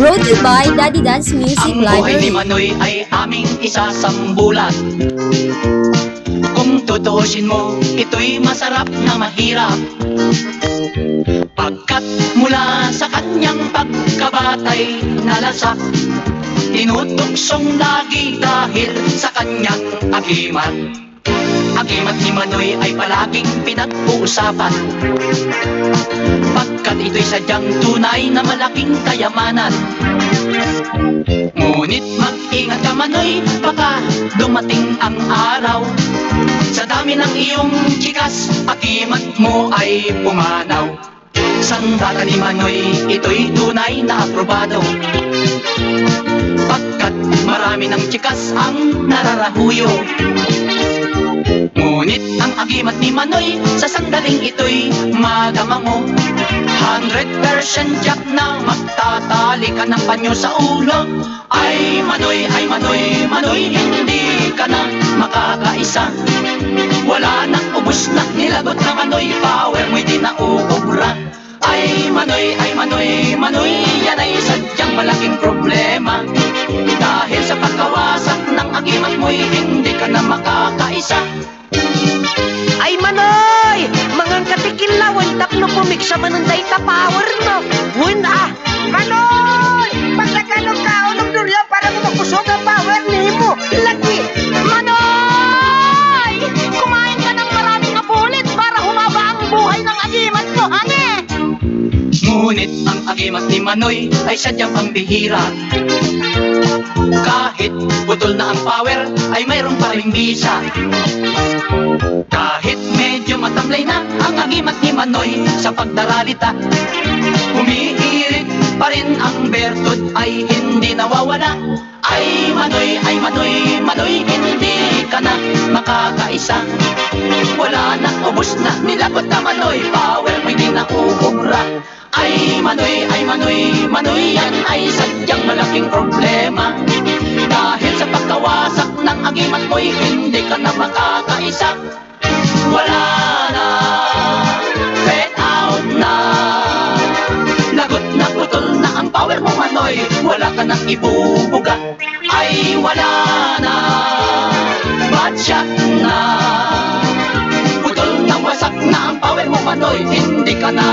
Brought to you by Daddy Dance Music Ang buhay ni Library. Manoy ay aming isasambulan. Kung tutuusin mo, ito'y masarap na mahirap. Pagkat mula sa kanyang pagkabatay nalasak, tinutuksong lagi dahil sa kanyang agimat. Agimat ni Manoy ay palaging pinag-uusapan, pagkat ito'y sadyang tunay na malaking kayamanan. Ngunit mag-ingat ka Manoy, baka dumating ang araw, sa dami ng iyong tsikas, agimat mo ay pumanaw. Sandata ni Manoy, ito'y tunay na aprobado, pagkat marami ng tsikas ang nararahuyo. Ngunit ang agimat ni Manoy, sa sandaling ito'y madama mo. 100% jack na magtatali ka ng panyo sa ulo. Ay Manoy, Manoy, hindi ka na makakaisa. Wala nang ubos na nilagot na Manoy, power mo'y di na uubra. Ay Manoy, Manoy, yan ay sadyang malaking problema. Dahil sa pagkawasak ng agimat mo'y hindi ka na makakaisa. Ay Manoy! Mangang katikilawan takno pumiksa manunday ta power mo. Wala! Manoy! Pagkakalong ka unong dulya para mo makusog ang power ni mo. Lagi! Manoy! Kumain ka ng maraming apulit para humaba ang buhay ng agimat mo, hane! Ngunit ang agimat ni Manoy ay sadyang pambihira. Kahit putol na ang power, ay mayroon pa ring bisa. Kahit medyo matamlay na ang agimat ni Manoy sa pagdaralita, humihirit pa rin ang bertud ay hindi nawawala. Ay Manoy, Manoy, hindi ka na makakaisa. Wala na, ubos na, nilagot na Manoy, power mo'y di na uubra. Ay Manoy, Manoy, yan ay sadyang malaking problema. Dahil sa pagkawasak ng agimat mo'y hindi ka na makakaisa. Wala na, fade out na, lagot na, putol na ang power mo Manoy, wala ka nang ibubuga. Ay wala na, bad shot na, putol na, wasak na ang power mo Manoy, hindi ka na